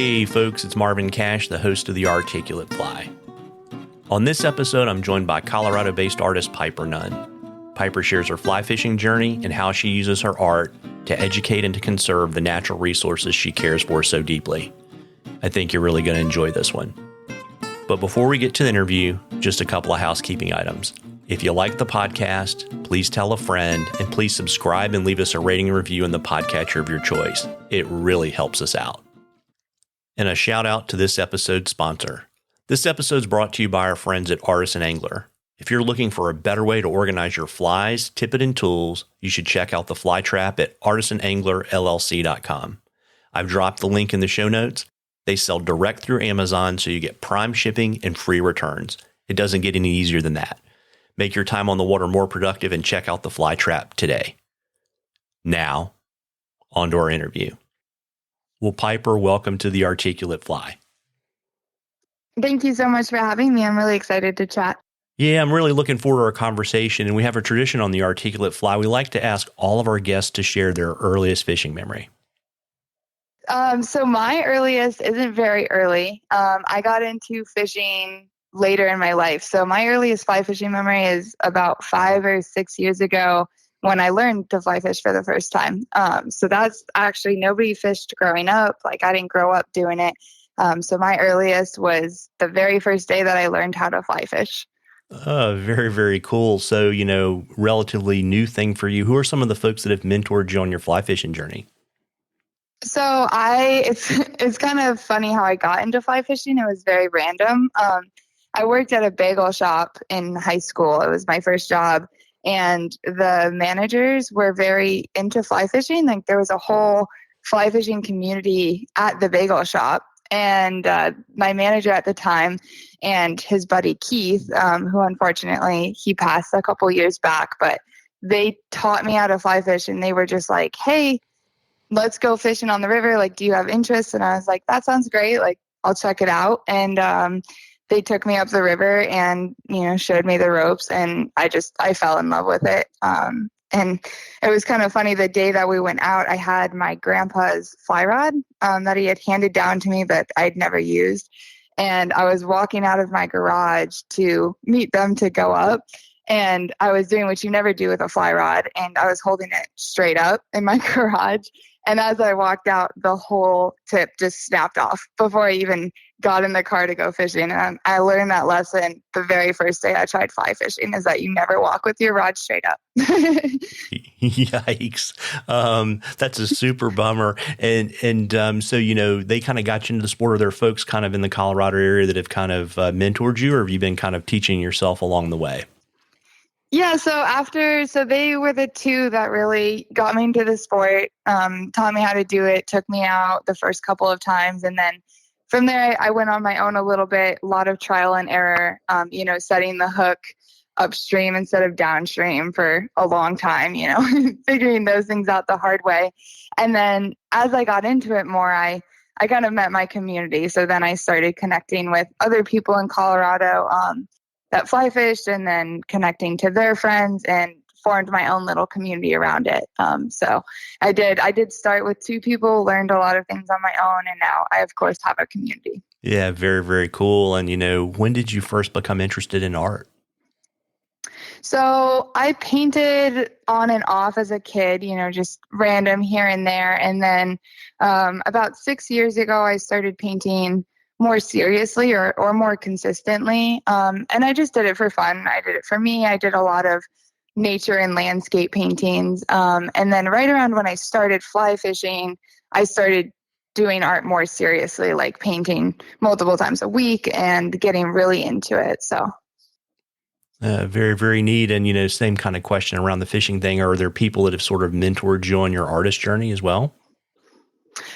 Hey folks, it's Marvin Cash, the host of the Articulate Fly. On this episode, I'm joined by Colorado-based artist Piper Nunn. Piper shares her fly fishing journey and how she uses her art to educate and to conserve the natural resources she cares for so deeply. I think you're really going to enjoy this one. But before we get to the interview, just a couple of housekeeping items. If you like the podcast, please tell a friend, and please subscribe and leave us a rating and review in the podcatcher of your choice. It really helps us out. And a shout out to this episode's sponsor. This episode is brought to you by our friends at Artisan Angler. If you're looking for a better way to organize your flies, tippet, and tools, you should check out the fly trap at artisananglerllc.com. I've dropped the link in the show notes. They sell direct through Amazon, so you get prime shipping and free returns. It doesn't get any easier than that. Make your time on the water more productive and check out the fly trap today. Now, on to our interview. Well, Piper, welcome to the Articulate Fly. Thank you so much for having me. I'm really excited to chat. Yeah, I'm really looking forward to our conversation, and we have a tradition on the Articulate Fly. We like to ask all of our guests to share their earliest fishing memory. So my earliest isn't very early. I got into fishing later in my life. So my earliest fly fishing memory is about 5 or 6 years ago when I learned to fly fish for the first time. So that's actually, nobody fished growing up. Like, I didn't grow up doing it. So my earliest was the very first day that I learned how to fly fish. Very, very cool. So, relatively new thing for you. Who are some of the folks that have mentored you on your fly fishing journey? So it's kind of funny how I got into fly fishing. It was very random. I worked at a bagel shop in high school. It was my first job. And the managers were very into fly fishing. Like, there was a whole fly fishing community at the bagel shop. And my manager at the time and his buddy Keith, who unfortunately he passed a couple years back, but they taught me how to fly fish. And they were just like, hey, let's go fishing on the river. Like, do you have interest? And I was like, that sounds great. Like, I'll check it out. And they took me up the river and, showed me the ropes, and I fell in love with it. And it was kind of funny. The day that we went out, I had my grandpa's fly rod that he had handed down to me, but I'd never used. And I was walking out of my garage to meet them to go up. And I was doing what you never do with a fly rod. And I was holding it straight up in my garage. And as I walked out, the whole tip just snapped off before I even got in the car to go fishing. And I learned that lesson the very first day I tried fly fishing, is that you never walk with your rod straight up. Yikes. That's a super bummer. And so, they kind of got you into the sport. Are there folks kind of in the Colorado area that have kind of mentored you, or have you been kind of teaching yourself along the way? Yeah, so they were the two that really got me into the sport, taught me how to do it, took me out the first couple of times. And then from there, I went on my own a little bit, a lot of trial and error, setting the hook upstream instead of downstream for a long time, figuring those things out the hard way. And then as I got into it more, I kind of met my community. So then I started connecting with other people in Colorado that fly fished, and then connecting to their friends, and formed my own little community around it. So I did start with 2 people, learned a lot of things on my own, and now I, of course, have a community. Yeah, very, very cool. And, when did you first become interested in art? So I painted on and off as a kid, just random here and there. And then about 6 years ago, I started painting more seriously or more consistently. And I just did it for fun. I did it for me. I did a lot of nature and landscape paintings. And then right around when I started fly fishing, I started doing art more seriously, like painting multiple times a week and getting really into it. So. Very, very neat. And, same kind of question around the fishing thing. Are there people that have sort of mentored you on your artist journey as well?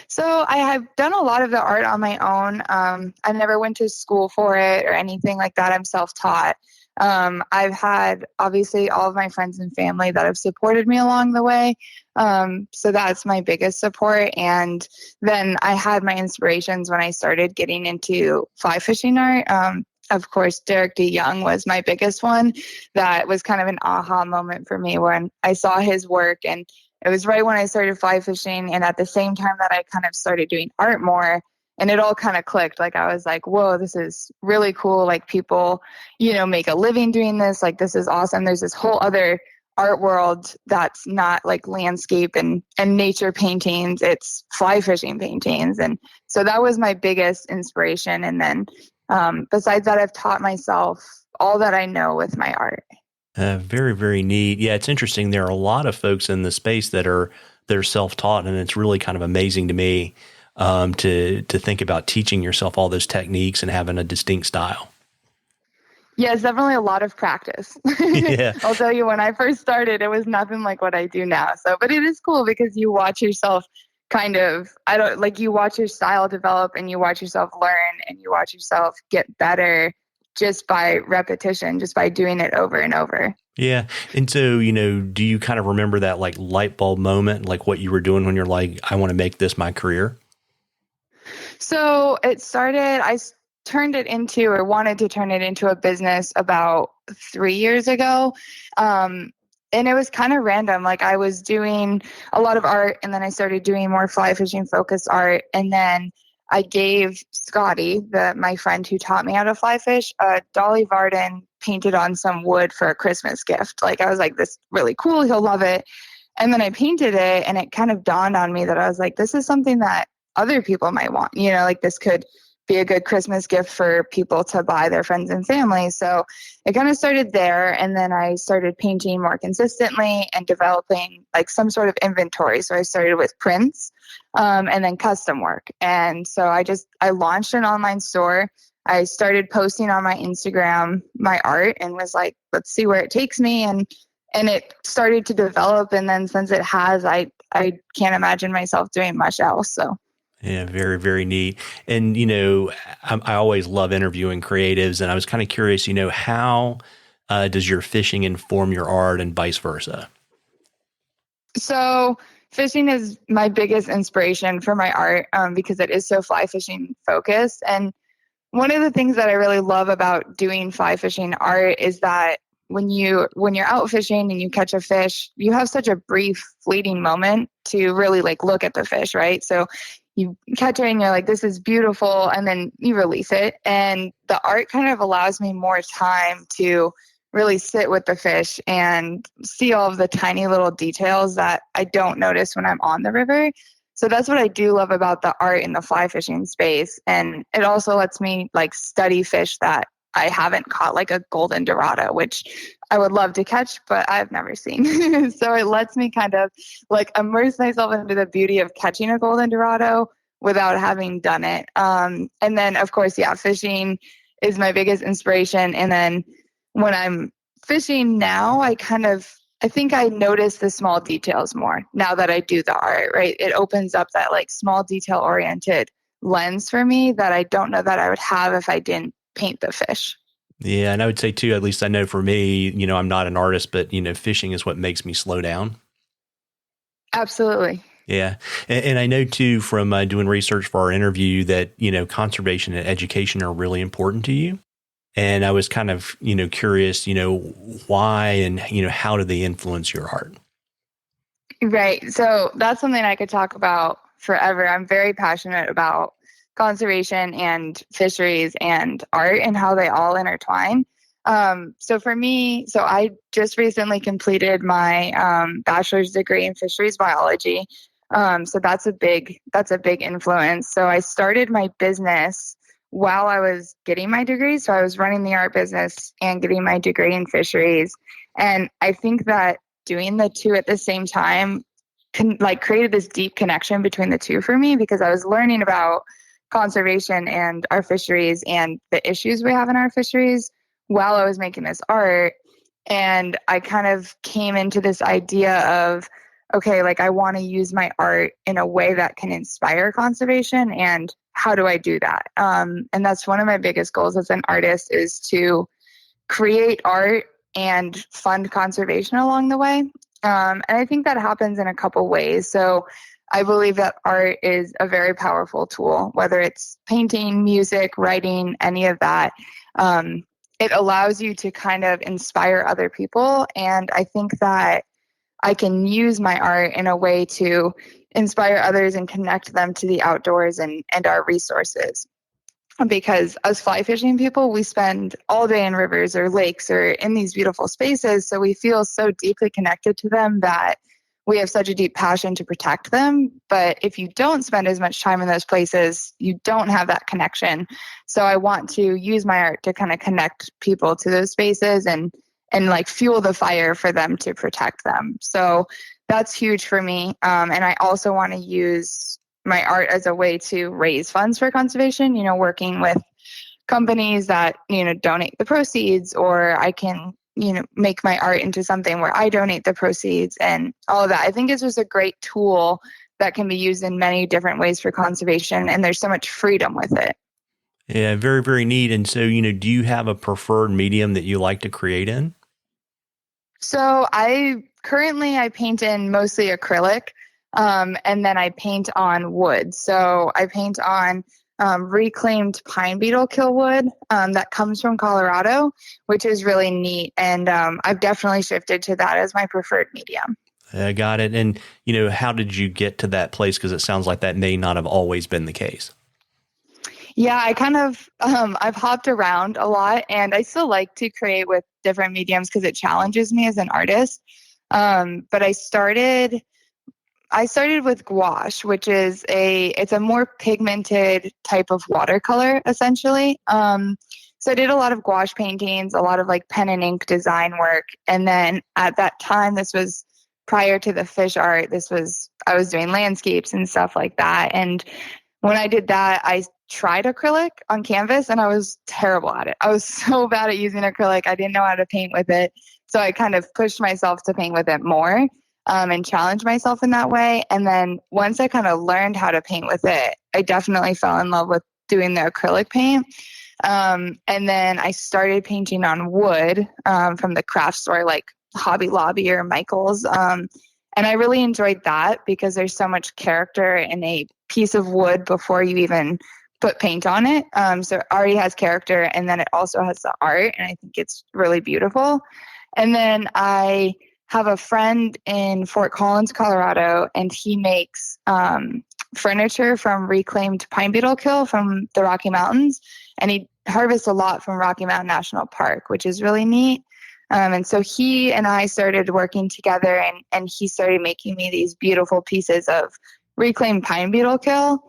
So I have done a lot of the art on my own. I never went to school for it or anything like that. I'm self-taught. I've had obviously all of my friends and family that have supported me along the way. So that's my biggest support. And then I had my inspirations when I started getting into fly fishing art. Of course, Derek D. Young was my biggest one. That was kind of an aha moment for me when I saw his work, and it was right when I started fly fishing. And at the same time that I kind of started doing art more, And it all kind of clicked. Like, I was like, whoa, this is really cool. Like, people, make a living doing this. Like, this is awesome. There's this whole other art world that's not like landscape and nature paintings. It's fly fishing paintings. And so that was my biggest inspiration. And then besides that, I've taught myself all that I know with my art. Very, very neat. Yeah, it's interesting. There are a lot of folks in the space they're self-taught, and it's really kind of amazing to me to think about teaching yourself all those techniques and having a distinct style. Yeah, it's definitely a lot of practice. Yeah. I'll tell you, when I first started, it was nothing like what I do now. So, but it is cool because you watch yourself you watch your style develop, and you watch yourself learn, and you watch yourself get better just by repetition, just by doing it over and over. Yeah. And so, do you kind of remember that like light bulb moment, like what you were doing when you're like, I want to make this my career? So it started, wanted to turn it into a business about 3 years ago. And it was kind of random. Like, I was doing a lot of art, and then I started doing more fly fishing focused art. And then I gave Scotty, my friend who taught me how to fly fish, a Dolly Varden painted on some wood for a Christmas gift. Like, I was like, this is really cool. He'll love it. And then I painted it, and it kind of dawned on me that I was like, this is something that other people might want, like this could be a good Christmas gift for people to buy their friends and family. So it kind of started there. And then I started painting more consistently and developing like some sort of inventory. So I started with prints and then custom work. And so I launched an online store. I started posting on my Instagram my art and was like, let's see where it takes me. And it started to develop. And then since it has, I can't imagine myself doing much else. So. Yeah, very, very neat. And, I always love interviewing creatives, and I was kind of curious, how does your fishing inform your art and vice versa? So fishing is my biggest inspiration for my art because it is so fly fishing focused. And one of the things that I really love about doing fly fishing art is that when you're out fishing and you catch a fish, you have such a brief fleeting moment to really like look at the fish, right? So you catch it and you're like, this is beautiful. And then you release it. And the art kind of allows me more time to really sit with the fish and see all of the tiny little details that I don't notice when I'm on the river. So that's what I do love about the art in the fly fishing space. And it also lets me like study fish that I haven't caught, like a golden dorado, which I would love to catch, but I've never seen. So it lets me kind of like immerse myself into the beauty of catching a golden dorado without having done it. And then, of course, fishing is my biggest inspiration. And then when I'm fishing now, I think I notice the small details more now that I do the art, right? It opens up that like small detail oriented lens for me that I don't know that I would have if I didn't paint the fish. Yeah, and I would say too, at least I know for me, I'm not an artist, but fishing is what makes me slow down. Absolutely. Yeah. And I know too from doing research for our interview that, conservation and education are really important to you. And I was kind of, curious, why and, how do they influence your art? Right. So that's something I could talk about forever. I'm very passionate about conservation and fisheries and art and how they all intertwine. So for me, I just recently completed my bachelor's degree in fisheries biology. So that's a big influence. So I started my business while I was getting my degree. So I was running the art business and getting my degree in fisheries. And I think that doing the two at the same time created this deep connection between the two for me, because I was learning about conservation and our fisheries and the issues we have in our fisheries while I was making this art. And I kind of came into this idea of, okay, like I want to use my art in a way that can inspire conservation, and how do I do that? And that's one of my biggest goals as an artist, is to create art and fund conservation along the way. And I think that happens in a couple ways. So I believe that art is a very powerful tool, whether it's painting, music, writing, any of that. It allows you to kind of inspire other people. And I think that I can use my art in a way to inspire others and connect them to the outdoors and our resources. Because as fly fishing people, we spend all day in rivers or lakes or in these beautiful spaces. So we feel so deeply connected to them that we have such a deep passion to protect them. But if you don't spend as much time in those places, you don't have that connection. So I want to use my art to kind of connect people to those spaces and like fuel the fire for them to protect them. So that's huge for me. And I also want to use my art as a way to raise funds for conservation, working with companies that, donate the proceeds, or I can, make my art into something where I donate the proceeds and all of that. I think it's just a great tool that can be used in many different ways for conservation, and there's so much freedom with it. Yeah, very, very neat. And so, do you have a preferred medium that you like to create in? So I paint in mostly acrylic, and then I paint on wood. So I paint on reclaimed pine beetle kill wood that comes from Colorado, which is really neat. And I've definitely shifted to that as my preferred medium. I got it. And, how did you get to that place? Because it sounds like that may not have always been the case. Yeah, I kind of, I've hopped around a lot, and I still like to create with different mediums because it challenges me as an artist. But I started with gouache, which is it's a more pigmented type of watercolor, essentially. So I did a lot of gouache paintings, a lot of like pen and ink design work. And then at that time, this was prior to the fish art. I was doing landscapes and stuff like that. And when I did that, I tried acrylic on canvas and I was terrible at it. I was so bad at using acrylic. I didn't know how to paint with it. So I kind of pushed myself to paint with it more. And challenge myself in that way. And then once I kind of learned how to paint with it, I definitely fell in love with doing the acrylic paint. And then I started painting on wood from the craft store like Hobby Lobby or Michael's. And I really enjoyed that because there's so much character in a piece of wood before you even put paint on it. So it already has character, and then it also has the art, and I think it's really beautiful. And then I have a friend in Fort Collins, Colorado, and he makes furniture from reclaimed pine beetle kill from the Rocky Mountains. And he harvests a lot from Rocky Mountain National Park, which is really neat. And so he and I started working together, and he started making me these beautiful pieces of reclaimed pine beetle kill.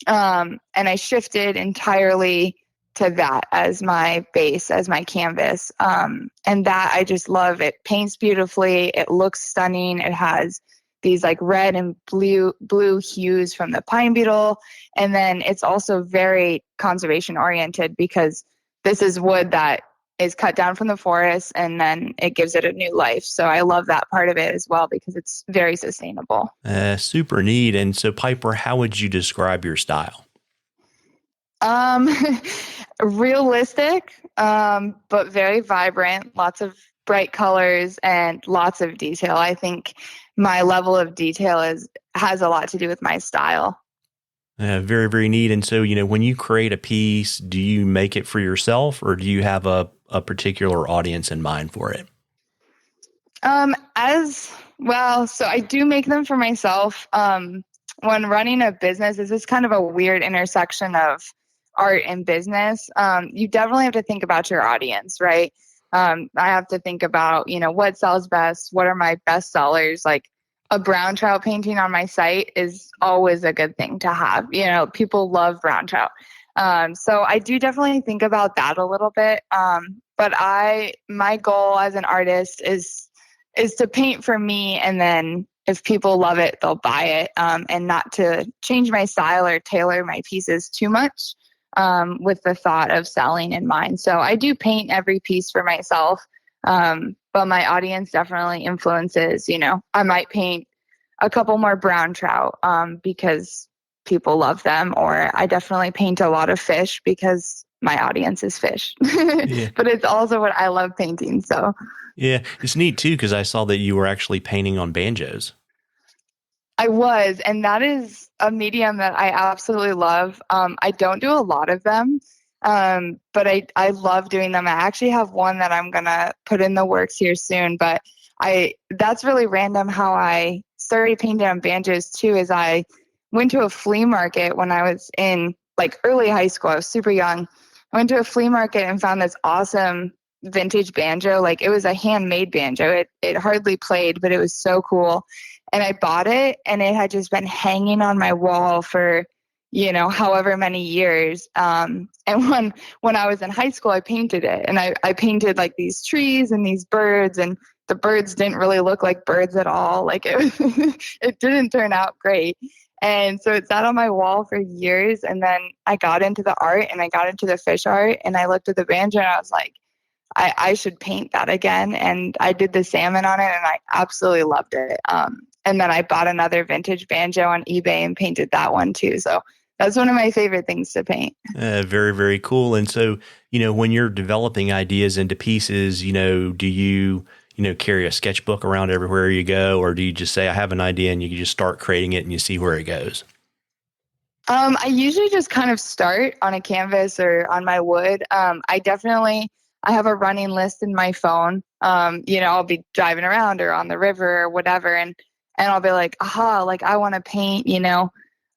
And I shifted entirely to that as my base, as my canvas. And that I just love. It paints beautifully. It looks stunning. It has these like red and blue hues from the pine beetle. And then it's also very conservation oriented because this is wood that is cut down from the forest and then it gives it a new life. So I love that part of it as well because it's very sustainable. Super neat. And so, Piper, how would you describe your style? Realistic, but very vibrant, lots of bright colors and lots of detail. I think my level of detail has a lot to do with my style. Very, very neat. And so, when you create a piece, do you make it for yourself or do you have a particular audience in mind for it? As well, so I do make them for myself. When running a business, this is kind of a weird intersection of art and business. You definitely have to think about your audience, right? I have to think about, what sells best? What are my best sellers? Like a brown trout painting on my site is always a good thing to have. People love brown trout. So I do definitely think about that a little bit. But my goal as an artist is to paint for me, and then if people love it, they'll buy it, and not to change my style or tailor my pieces too much with the thought of selling in mind. So I do paint every piece for myself, but my audience definitely influences. I might paint a couple more brown trout because people love them, or I definitely paint a lot of fish because my audience is fish. Yeah. But it's also what I love painting. So Yeah, it's neat too because I saw that you were actually painting on banjos. I was, and that is a medium that I absolutely love. I don't do a lot of them, but I love doing them. I actually have one that I'm going to put in the works here soon, but that's really random how I started painting on banjos too, is I went to a flea market when I was in like early high school. I was super young. I went to a flea market and found this awesome vintage banjo. Like it was a handmade banjo. It hardly played, but it was so cool. And I bought it, and it had just been hanging on my wall for, however many years. And when I was in high school, I painted it, and I painted like these trees and these birds, and the birds didn't really look like birds at all. Like it didn't turn out great. And so it sat on my wall for years. And then I got into the art, and I got into the fish art, and I looked at the banjo, and I was like, I should paint that again. And I did the salmon on it, and I absolutely loved it. And then I bought another vintage banjo on eBay and painted that one too. So that's one of my favorite things to paint. Very, very cool. And so, when you're developing ideas into pieces, do you, carry a sketchbook around everywhere you go, or do you just say, I have an idea, and you just start creating it and you see where it goes? I usually just kind of start on a canvas or on my wood. I have a running list in my phone. I'll be driving around or on the river or whatever. And I'll be like, like I want to paint,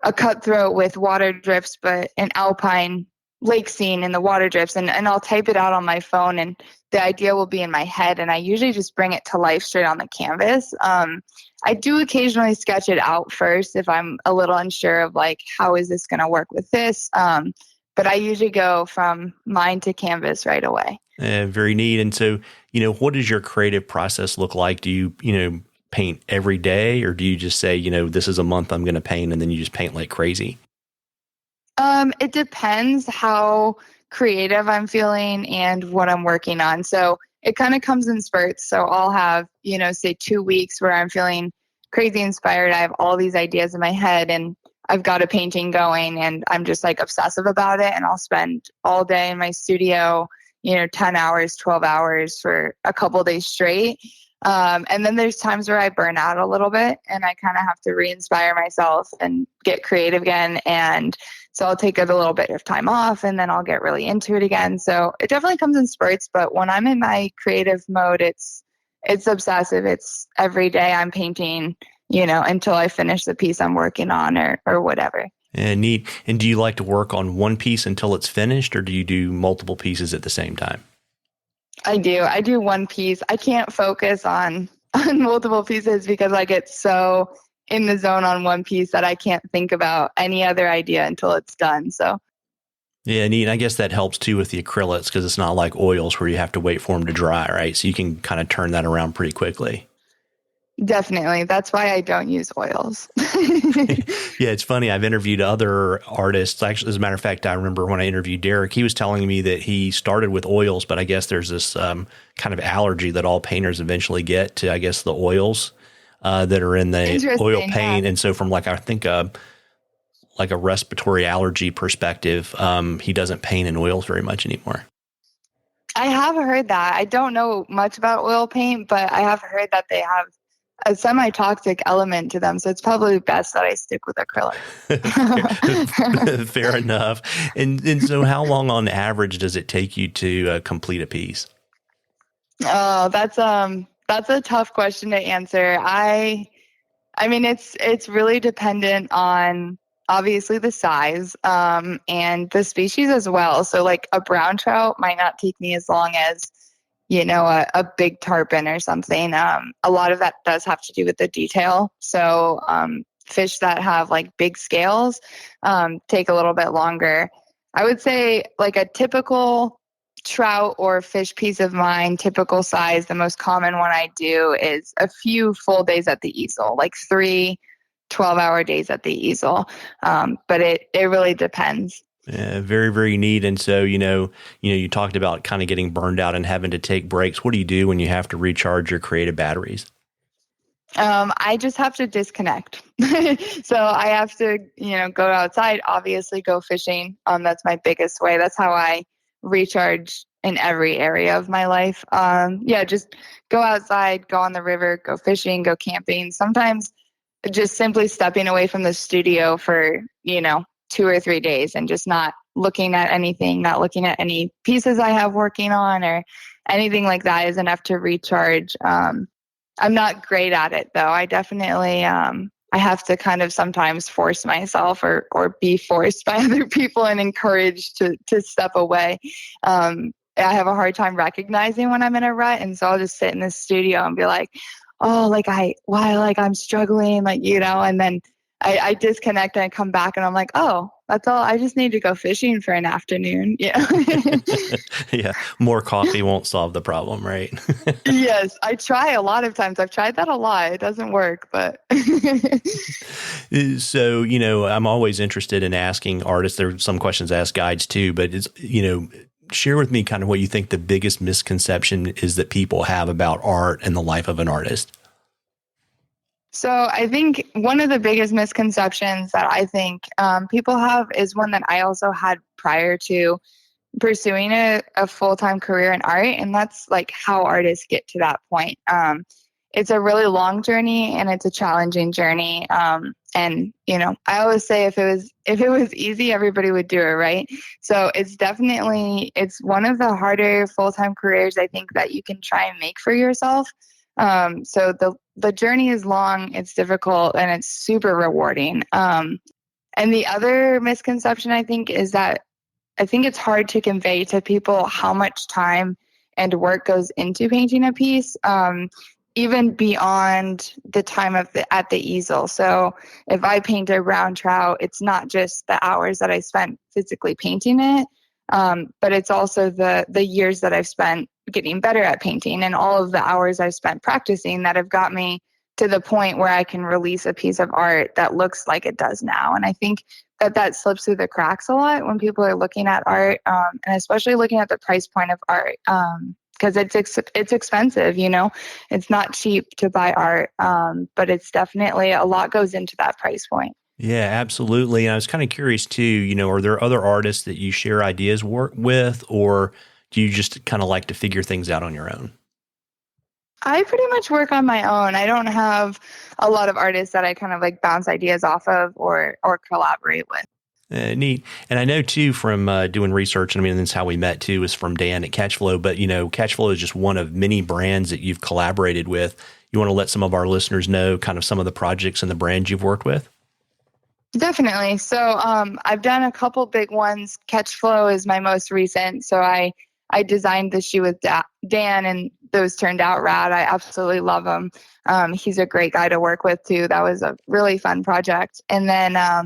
a cutthroat with water drips, but an alpine lake scene in the water drips. And I'll type it out on my phone, and the idea will be in my head. And I usually just bring it to life straight on the canvas. I do occasionally sketch it out first if I'm a little unsure of like, how is this going to work with this? But I usually go from mind to canvas right away. Very neat. And so, what does your creative process look like? Do you, paint every day, or do you just say, this is a month I'm going to paint, and then you just paint like crazy? It depends how creative I'm feeling and what I'm working on. So it kind of comes in spurts. So I'll have, say 2 weeks where I'm feeling crazy inspired. I have all these ideas in my head, and I've got a painting going, and I'm just like obsessive about it. And I'll spend all day in my studio, 10 hours, 12 hours for a couple of days straight. And then there's times where I burn out a little bit, and I kind of have to re-inspire myself and get creative again. And so I'll take a little bit of time off, and then I'll get really into it again. So it definitely comes in spurts, but when I'm in my creative mode, it's obsessive. It's every day I'm painting, until I finish the piece I'm working on or whatever. Neat. And do you like to work on one piece until it's finished, or do you do multiple pieces at the same time? I do one piece. I can't focus on multiple pieces because I get so in the zone on one piece that I can't think about any other idea until it's done. So yeah, neat. I guess that helps too with the acrylics, because it's not like oils where you have to wait for them to dry, right? So you can kind of turn that around pretty quickly. Definitely. That's why I don't use oils. Yeah, it's funny. I've interviewed other artists. Actually, as a matter of fact, I remember when I interviewed Derek, he was telling me that he started with oils, but I guess there's this kind of allergy that all painters eventually get to, I guess, the oils that are in the oil paint. Yeah. And so from like, I think like a respiratory allergy perspective, he doesn't paint in oils very much anymore. I have heard that. I don't know much about oil paint, but I have heard that they have a semi-toxic element to them. So it's probably best that I stick with acrylic. Fair enough. And so how long on average does it take you to complete a piece? Oh, that's a tough question to answer. I mean, it's really dependent on obviously the size, and the species as well. So like a brown trout might not take me as long as, a big tarpon or something. A lot of that does have to do with the detail. So fish that have like big scales take a little bit longer. I would say like a typical trout or fish piece of mine, typical size, the most common one I do is a few full days at the easel, like 3 12-hour days at the easel. But it really depends. Very, very neat. And so, you talked about kind of getting burned out and having to take breaks. What do you do when you have to recharge your creative batteries? I just have to disconnect. So I have to, go outside, obviously go fishing. That's my biggest way. That's how I recharge in every area of my life. Just go outside, go on the river, go fishing, go camping. Sometimes just simply stepping away from the studio for, 2 or 3 days and just not looking at anything, not looking at any pieces I have working on or anything like that is enough to recharge. I'm not great at it though. I definitely, I have to kind of sometimes force myself or be forced by other people and encouraged to step away. I have a hard time recognizing when I'm in a rut. And so I'll just sit in the studio and be like, oh, I'm struggling, and then I disconnect and I come back and I'm like, oh, that's all. I just need to go fishing for an afternoon. Yeah. Yeah. More coffee won't solve the problem, right? Yes. I try a lot of times. I've tried that a lot. It doesn't work, but. So, I'm always interested in asking artists. There are some questions I ask guides too, but it's, share with me kind of what you think the biggest misconception is that people have about art and the life of an artist. So I think one of the biggest misconceptions that I think people have is one that I also had prior to pursuing a full-time career in art. And that's like how artists get to that point. It's a really long journey and it's a challenging journey. And I always say if it was easy, everybody would do it, right? So it's one of the harder full-time careers I think that you can try and make for yourself. So the journey is long, it's difficult, and it's super rewarding. And the other misconception I think is that I think it's hard to convey to people how much time and work goes into painting a piece, even beyond the time at the easel. So if I paint a brown trout, it's not just the hours that I spent physically painting it, but it's also the years that I've spent getting better at painting and all of the hours I've spent practicing that have got me to the point where I can release a piece of art that looks like it does now. And I think that slips through the cracks a lot when people are looking at art, and especially looking at the price point of art, because it's expensive. It's not cheap to buy art, but it's definitely a lot goes into that price point. Yeah, absolutely. And I was kind of curious too, are there other artists that you share ideas with, or do you just kind of like to figure things out on your own? I pretty much work on my own. I don't have a lot of artists that I kind of like bounce ideas off of or collaborate with. Neat. And I know too from doing research, and I mean, that's how we met too, is from Dan at Catchflow. But, Catchflow is just one of many brands that you've collaborated with. You want to let some of our listeners know kind of some of the projects and the brands you've worked with? Definitely. So I've done a couple big ones. Catchflow is my most recent. So I designed the shoe with Dan, and those turned out rad. I absolutely love him. He's a great guy to work with too. That was a really fun project. And then I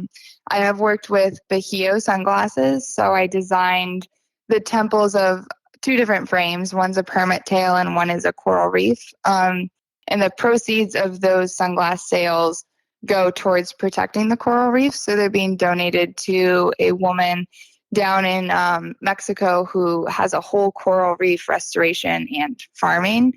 have worked with Bahio sunglasses. So I designed the temples of two different frames. One's a permit tail and one is a coral reef. And the proceeds of those sunglass sales go towards protecting the coral reef. So they're being donated to a woman down in Mexico who has a whole coral reef restoration and farming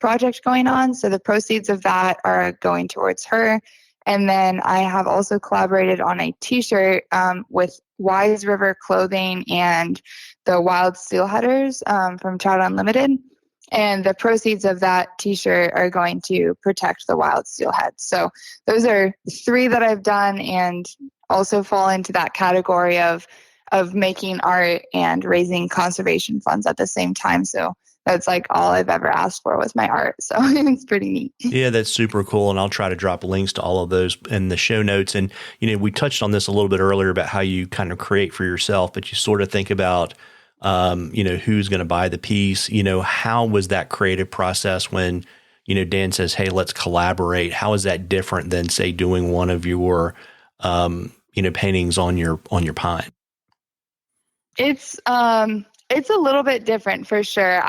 project going on. So the proceeds of that are going towards her. And then I have also collaborated on a t-shirt with Wise River Clothing and the Wild Steelheaders from Trout Unlimited. And the proceeds of that t-shirt are going to protect the wild steelhead. So those are three that I've done and also fall into that category of making art and raising conservation funds at the same time. So that's like all I've ever asked for with my art. So it's pretty neat. Yeah, that's super cool. And I'll try to drop links to all of those in the show notes. And, we touched on this a little bit earlier about how you kind of create for yourself, but you sort of think about, who's going to buy the piece. How was that creative process when, Dan says, hey, let's collaborate? How is that different than, say, doing one of your, paintings on your pine? It's a little bit different for sure.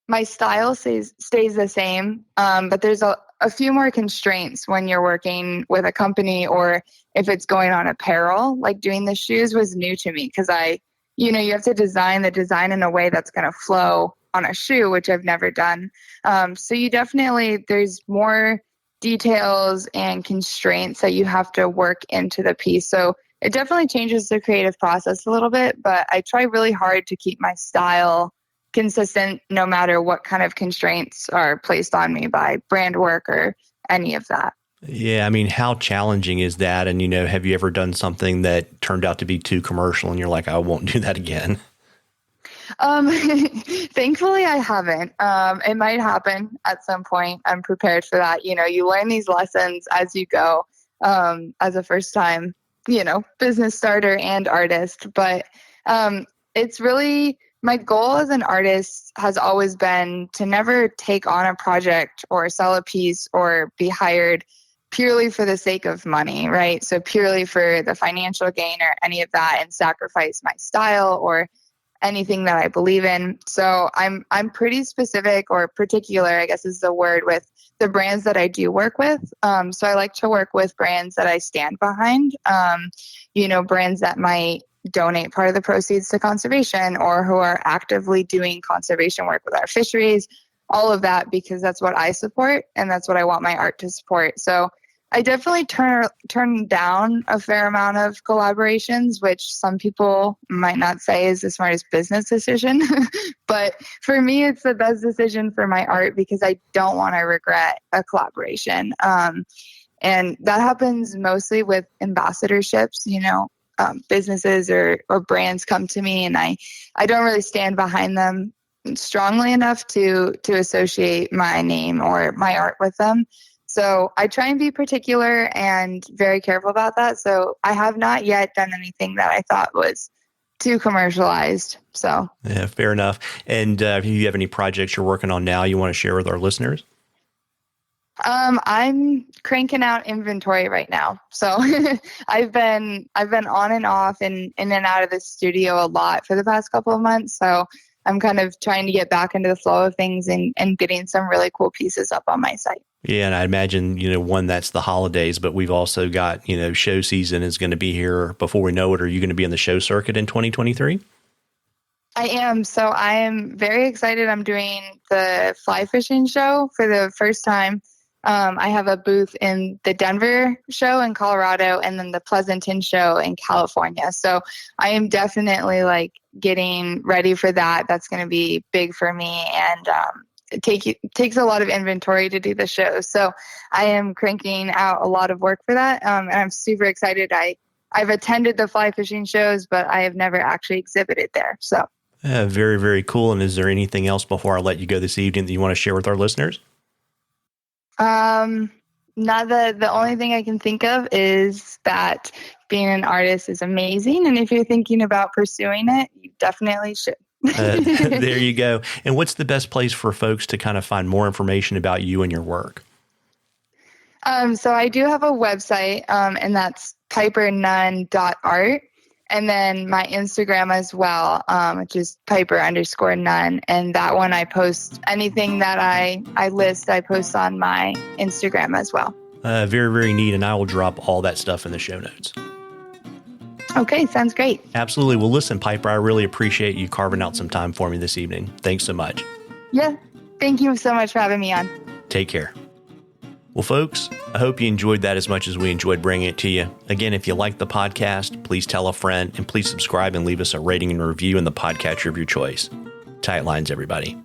My style stays the same, but there's a few more constraints when you're working with a company or if it's going on apparel. Like doing the shoes was new to me because you have to design the design in a way that's going to flow on a shoe, which I've never done. So there's more details and constraints that you have to work into the piece. So it definitely changes the creative process a little bit, but I try really hard to keep my style consistent no matter what kind of constraints are placed on me by brand work or any of that. Yeah. I mean, how challenging is that? And, have you ever done something that turned out to be too commercial and you're like, I won't do that again? Thankfully, I haven't. It might happen at some point. I'm prepared for that. You learn these lessons as you go, as a first time, business starter and artist. But it's really my goal as an artist has always been to never take on a project or sell a piece or be hired purely for the sake of money, right? So purely for the financial gain or any of that, and sacrifice my style or anything that I believe in. So I'm pretty specific, or particular, I guess is the word, with the brands that I do work with. So I like to work with brands that I stand behind, brands that might donate part of the proceeds to conservation, or who are actively doing conservation work with our fisheries, all of that, because that's what I support and that's what I want my art to support. So I definitely turn down a fair amount of collaborations, which some people might not say is the smartest business decision. But for me, it's the best decision for my art, because I don't want to regret a collaboration. And that happens mostly with ambassadorships, businesses or brands come to me, and I don't really stand behind them strongly enough to associate my name or my art with them. So I try and be particular and very careful about that. So I have not yet done anything that I thought was too commercialized. So yeah, fair enough. And if you have any projects you're working on now you want to share with our listeners? I'm cranking out inventory right now. So I've been on and off and in and out of the studio a lot for the past couple of months. So I'm kind of trying to get back into the flow of things and getting some really cool pieces up on my site. Yeah, and I imagine, one, that's the holidays, but we've also got, show season is going to be here before we know it. Are you going to be in the show circuit in 2023? I am. So I am very excited. I'm doing the fly fishing show for the first time. I have a booth in the Denver show in Colorado, and then the Pleasanton show in California. So I am definitely getting ready for that. That's going to be big for me. And it takes a lot of inventory to do the show. So I am cranking out a lot of work for that. And I'm super excited. I've attended the fly fishing shows, but I have never actually exhibited there. So very, very cool. And is there anything else before I let you go this evening that you want to share with our listeners? Not the only thing I can think of is that being an artist is amazing. And if you're thinking about pursuing it, you definitely should. There you go. And what's the best place for folks to kind of find more information about you and your work? So I do have a website, and that's pipernunn.art. And then my Instagram as well, which is Piper_Nunn. And that one I post anything that I list, I post on my Instagram as well. Very, very neat. And I will drop all that stuff in the show notes. Okay, sounds great. Absolutely. Well, listen, Piper, I really appreciate you carving out some time for me this evening. Thanks so much. Yeah, thank you so much for having me on. Take care. Well, folks, I hope you enjoyed that as much as we enjoyed bringing it to you. Again, if you like the podcast, please tell a friend, and please subscribe and leave us a rating and review in the podcatcher of your choice. Tight lines, everybody.